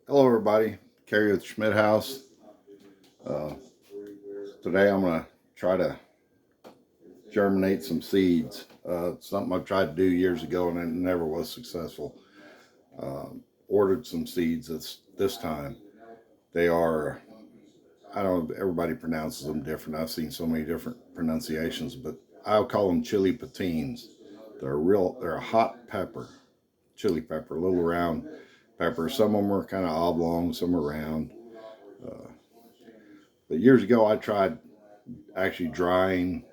Hello everybody, Kerry with Schmidt House. Uh, Today I'm going to try to germinate some seeds. Something I've tried to do years ago and it never was successful. Ordered some seeds this time. They are, I don't know, everybody pronounces them different. I've seen so many different pronunciations, but I'll call them chiltepins. They're a hot pepper, chili pepper, a little round pepper. Some of them are kind of oblong, some are round. Uh, but years ago I tried actually drying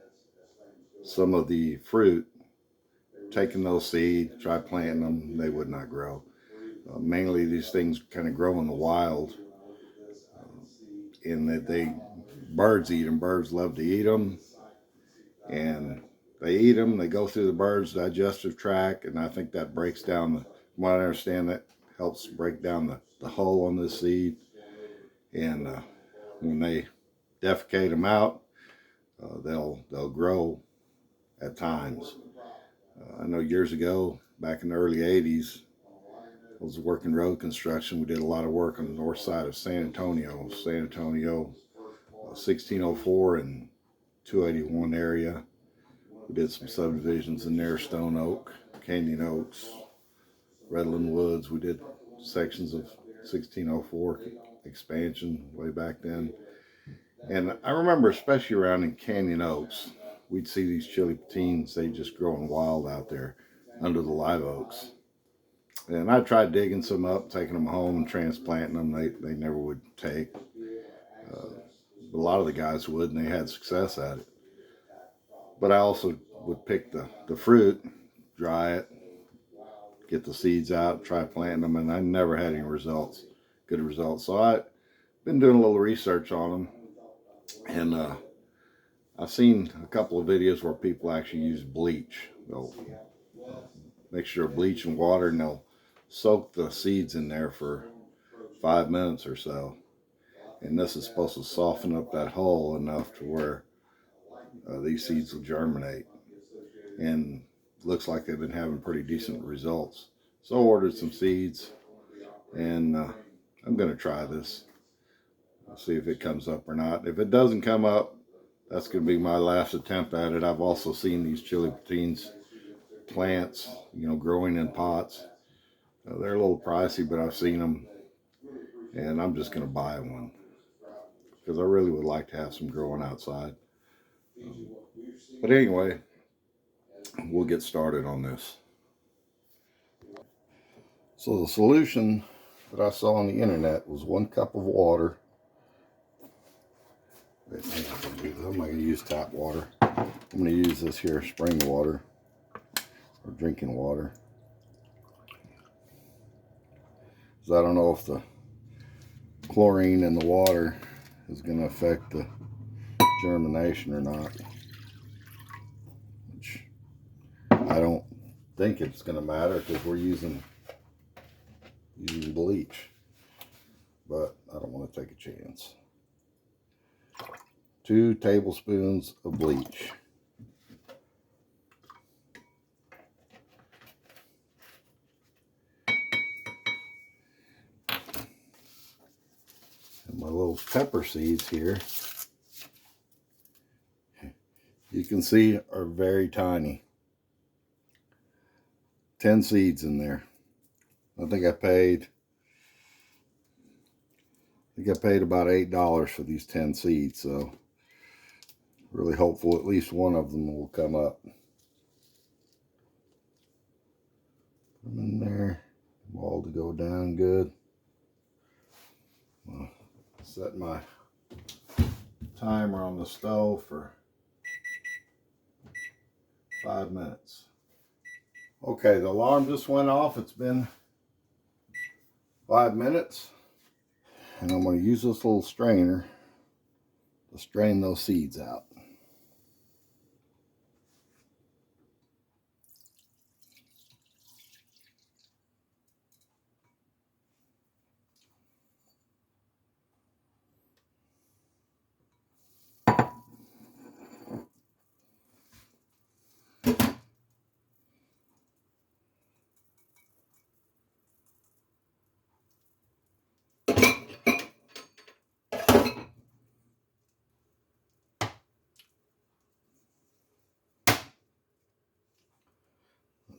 some of the fruit, taking those seeds, try planting them, they would not grow. Mainly these things kind of grow in the wild, in that birds eat them. Birds love to eat them, and they eat them. They go through the bird's digestive tract, and I think that breaks down from what I understand, that helps break down the hull on this seed. And when they defecate them out, they'll grow at times. I know years ago, back in the early '80s, I was working road construction. We did a lot of work on the north side of San Antonio, 1604 and 281 area. We did some subdivisions in there, Stone Oak, Canyon Oaks, Redland Woods. We did sections of 1604 expansion way back then. And I remember, especially around in Canyon Oaks, we'd see these chiltepins. They just growing wild out there under the live oaks. And I tried digging some up, taking them home and transplanting them. They never would take. A lot of the guys would, and they had success at it. But I also would pick the fruit, dry it, get the seeds out, try planting them, and I never had any good results. So I've been doing a little research on them, and I've seen a couple of videos where people actually use bleach. They'll mixture of bleach and water, and they'll soak the seeds in there for 5 minutes or so. And this is supposed to soften up that hull enough to where these seeds will germinate. And looks like they've been having pretty decent results. So I ordered some seeds, and I'm going to try this. I'll see if it comes up or not. If it doesn't come up, that's going to be my last attempt at it. I've also seen these chiltepins plants, growing in pots. They're a little pricey, but I've seen them, and I'm just going to buy one because I really would like to have some growing outside. But anyway, we'll get started on this. So the solution that I saw on the internet was 1 cup of water. I'm not going to use tap water. I'm going to use this here spring water or drinking water. So I don't know if the chlorine in the water is going to affect the germination or not. Which I don't think it's going to matter because we're using bleach. But I don't want to take a chance. 2 tablespoons of bleach. And my little pepper seeds here, you can see, are very tiny. 10 seeds in there. I think I paid about $8 for these 10 seeds, so really hopeful at least one of them will come up. Put them in there, all to go down good. I'll set my timer on the stove for 5 minutes. Okay, the alarm just went off. It's been 5 minutes, and I'm going to use this little strainer to strain those seeds out.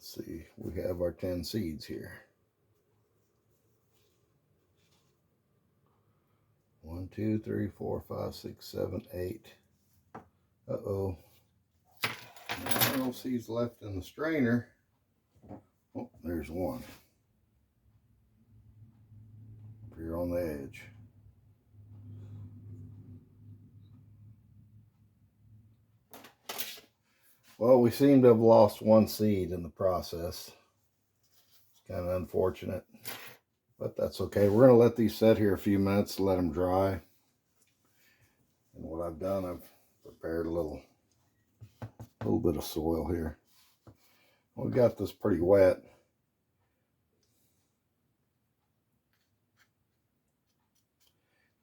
Let's see, we have our 10 seeds here. 1, 2, 3, 4, 5, 6, 7, 8. Uh-oh. No seeds left in the strainer. Oh, there's one. Up here on the edge. Well, we seem to have lost one seed in the process. It's kind of unfortunate, but that's okay. We're going to let these set here a few minutes, let them dry. And what I've done, I've prepared a little bit of soil here. We got this pretty wet.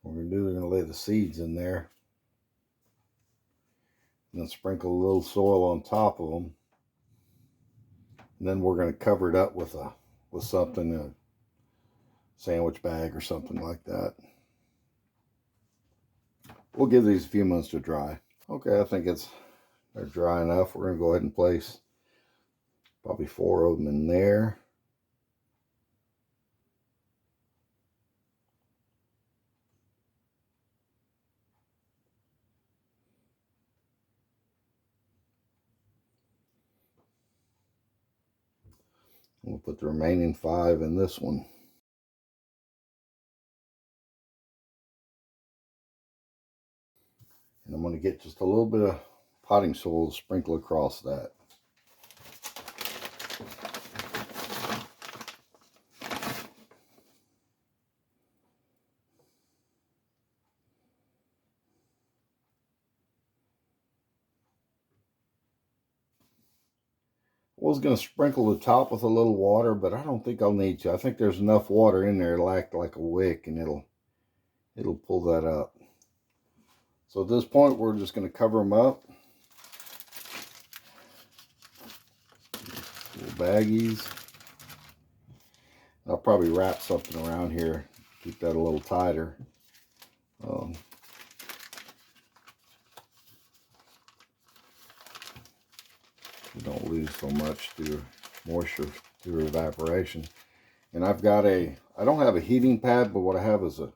What we're going to do, we're going to lay the seeds in there. And then sprinkle a little soil on top of them. And then we're going to cover it up with something, a sandwich bag or something like that. We'll give these a few minutes to dry. Okay, I think they're dry enough. We're going to go ahead and place probably 4 of them in there. We'll put the remaining 5 in this one. And I'm going to get just a little bit of potting soil to sprinkle across that. I was going to sprinkle the top with a little water, but I don't think I'll need to. I think there's enough water in there to act like a wick, and it'll pull that up. So at this point, we're just going to cover them up. Little baggies. I'll probably wrap something around here, keep that a little tighter. You don't lose so much through moisture through evaporation. And I don't have a heating pad, but what I have is a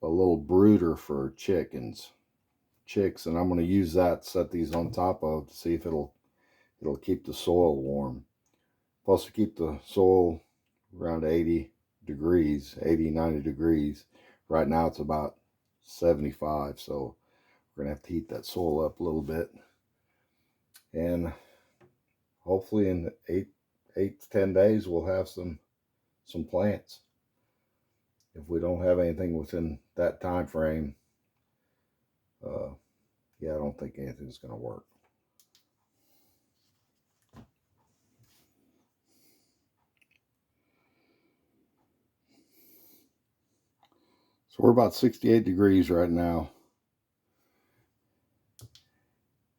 little brooder for chicks, and I'm going to use that, set these on top of, to see if it'll keep the soil warm. Plus to keep the soil around 80 degrees, 80, 90 degrees. Right now it's about 75, so we're going to have to heat that soil up a little bit. And hopefully in 8 to 10 days we'll have some plants. If we don't have anything within that time frame, yeah, I don't think anything's going to work. So we're about 68 degrees right now.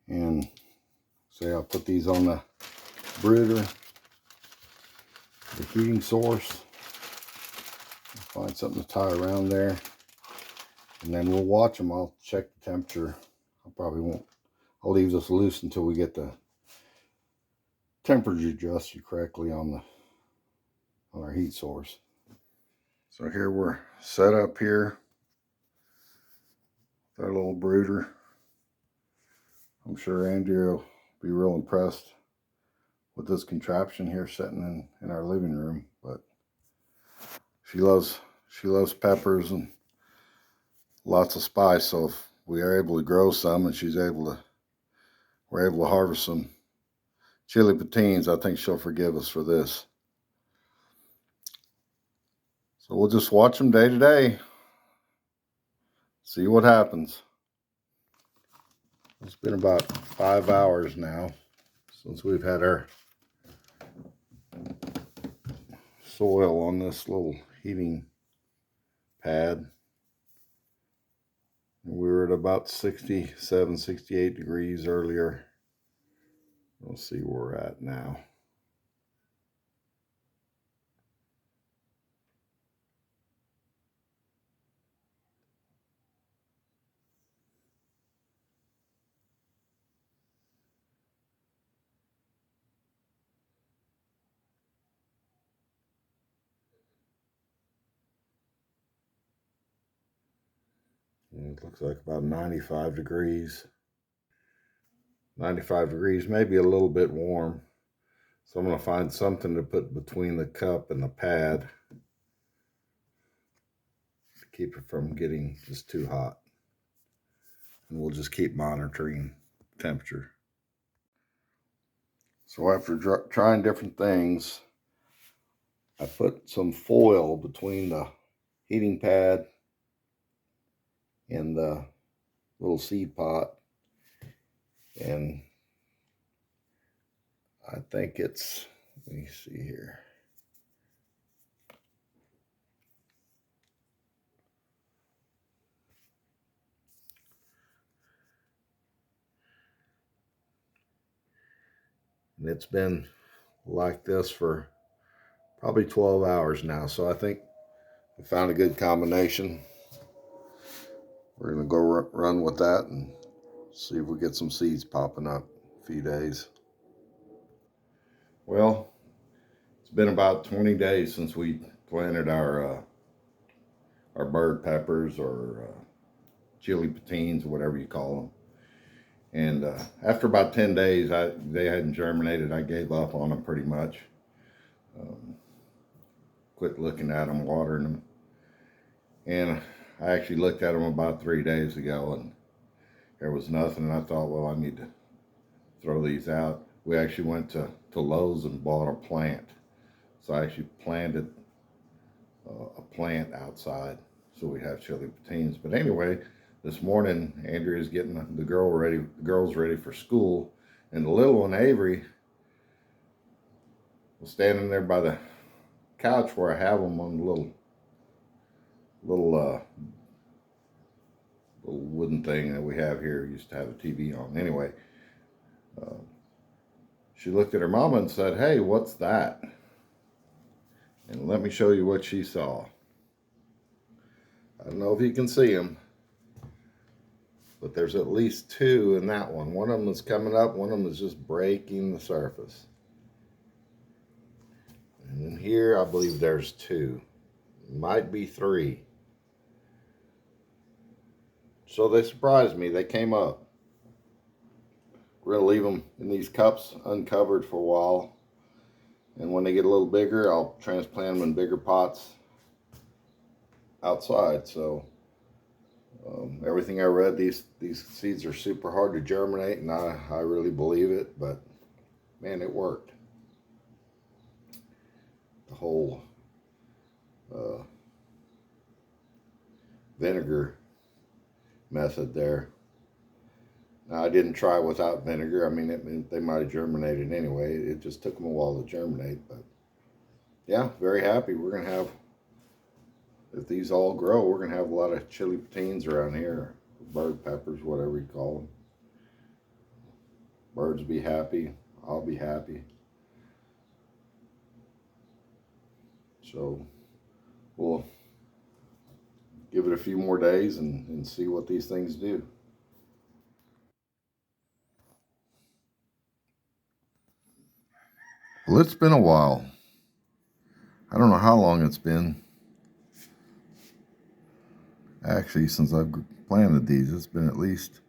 And say I'll put these on the brooder, the heating source. Find something to tie around there. And then we'll watch them. I'll check the temperature. I'll leave this loose until we get the temperature adjusted correctly on our heat source. So here we're set up here with our little brooder. I'm sure Andrea will be real impressed with this contraption here sitting in our living room. But she loves peppers and lots of spice. So if we are able to grow some and we're able to harvest some chili patines, I think she'll forgive us for this. So we'll just watch them day to day. See what happens. It's been about 5 hours now since we've had our soil on this little heating pad. We were at about 67, 68 degrees earlier. We'll see where we're at now. It looks like about 95 degrees. 95 degrees, maybe a little bit warm. So I'm going to find something to put between the cup and the pad to keep it from getting just too hot. And we'll just keep monitoring temperature. So after trying different things, I put some foil between the heating pad and the little seed pot, and I think it's, let me see here. And it's been like this for probably 12 hours now. So I think we found a good combination. We're going to go run with that and see if we get some seeds popping up in a few days. Well, it's been about 20 days since we planted our bird peppers, or chili patines, or whatever you call them. And after about 10 days, they hadn't germinated. I gave up on them pretty much. Quit looking at them, watering them. And I actually looked at them about 3 days ago, and there was nothing. And I thought, well, I need to throw these out. We actually went to Lowe's and bought a plant. So I actually planted a plant outside so we have chili patines. But anyway, this morning Andrea's getting the girls ready for school, and the little one, Avery, was standing there by the couch where I have them on the little wooden thing that we have here. Used to have a TV on. Anyway, she looked at her mama and said, "Hey, what's that?" And let me show you what she saw. I don't know if you can see them, but there's at least two in that one. One of them is coming up, one of them is just breaking the surface. And in here, I believe there's two. Might be three. So they surprised me. They came up. We're going to leave them in these cups uncovered for a while. And when they get a little bigger, I'll transplant them in bigger pots outside. So everything I read, these seeds are super hard to germinate, and I really believe it. But man, it worked. The whole vinegar method there. Now, I didn't try without vinegar. I mean, they might have germinated anyway. It just took them a while to germinate. But yeah, very happy. We're going to have, if these all grow, we're going to have a lot of chili patines around here. Bird peppers, whatever you call them. Birds be happy. I'll be happy. So we'll give it a few more days and see what these things do. Well, it's been a while. I don't know how long it's been. Actually, since I've planted these, it's been at least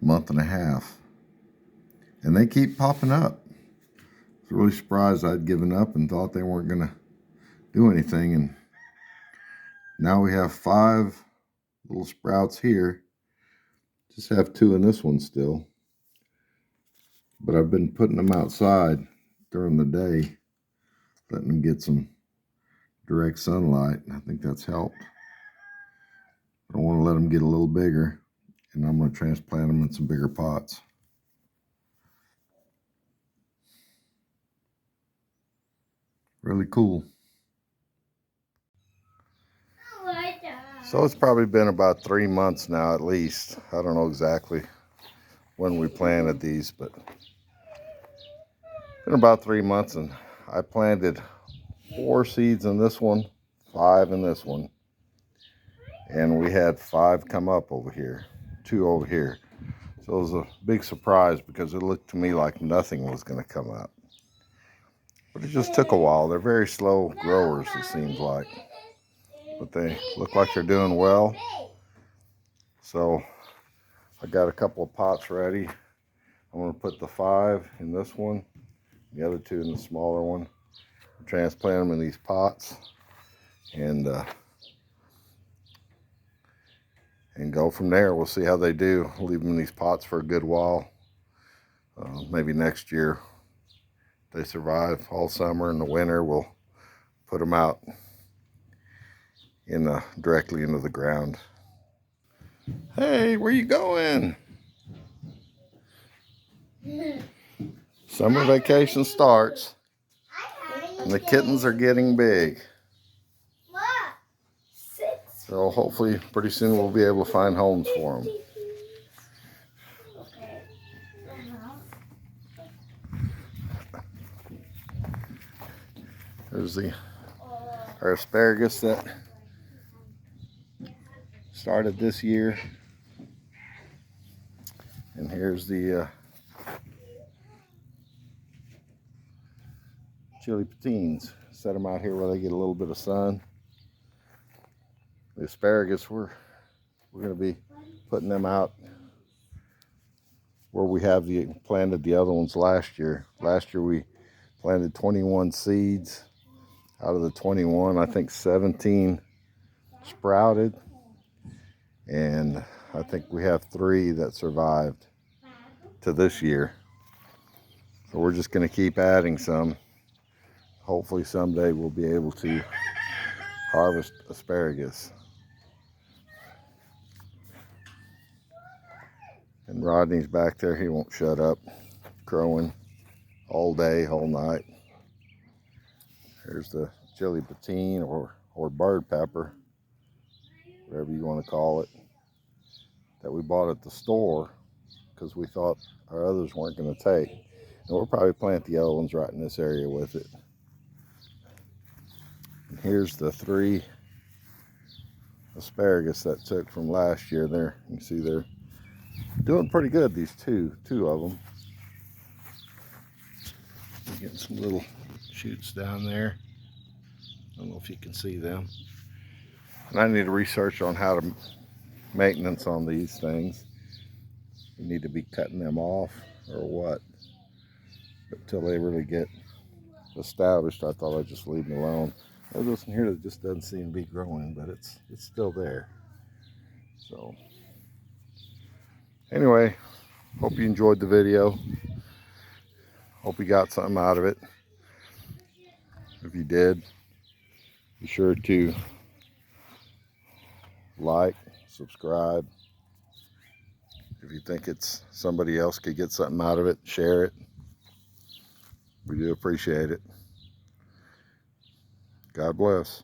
a month and a half. And they keep popping up. I was really surprised. I'd given up and thought they weren't going to do anything. And now we have 5 little sprouts here. Just have 2 in this one still. But I've been putting them outside during the day, letting them get some direct sunlight. I think that's helped. I want to let them get a little bigger, and I'm going to transplant them in some bigger pots. Really cool. So it's probably been about 3 months now at least. I don't know exactly when we planted these, but it's been about 3 months, and I planted 4 seeds in this one, 5 in this one. And we had 5 come up over here, 2 over here. So it was a big surprise because it looked to me like nothing was going to come up. But it just took a while. They're very slow growers, it seems like. But they look like they're doing well. So I got a couple of pots ready. I'm going to put the 5 in this one, the other 2 in the smaller one. Transplant them in these pots and go from there. We'll see how they do. Leave them in these pots for a good while. Maybe next year, if they survive all summer. In the winter, we'll put them out directly into the ground. Hey, where you going? Summer vacation starts, and the kittens are getting big. So hopefully pretty soon we'll be able to find homes for them. There's our asparagus that started this year. And here's the Chiltepins. Set them out here where they get a little bit of sun. The asparagus, we're going to be putting them out where we have planted the other ones last year. Last year we planted 21 seeds. Out of the 21, I think 17 sprouted, and I think we have 3 that survived to this year. So we're just going to keep adding some. Hopefully someday we'll be able to harvest asparagus. And Rodney's back there. He won't shut up, crowing all day, all night. Here's the Chiltepin or bird pepper, whatever you want to call it, that we bought at the store because we thought our others weren't going to take. And we'll probably plant the other ones right in this area with it. And here's the 3 asparagus that took from last year. There, you can see they're doing pretty good, these two of them. We're getting some little shoots down there. I don't know if you can see them. And I need to research on how to maintenance on these things. You need to be cutting them off or what. But until they really get established, I thought I'd just leave them alone. There's this one here that just doesn't seem to be growing, but it's still there. So anyway, hope you enjoyed the video. Hope you got something out of it. If you did, be sure to like, subscribe. If you think it's somebody else could get something out of it, share it. We do appreciate it. God bless.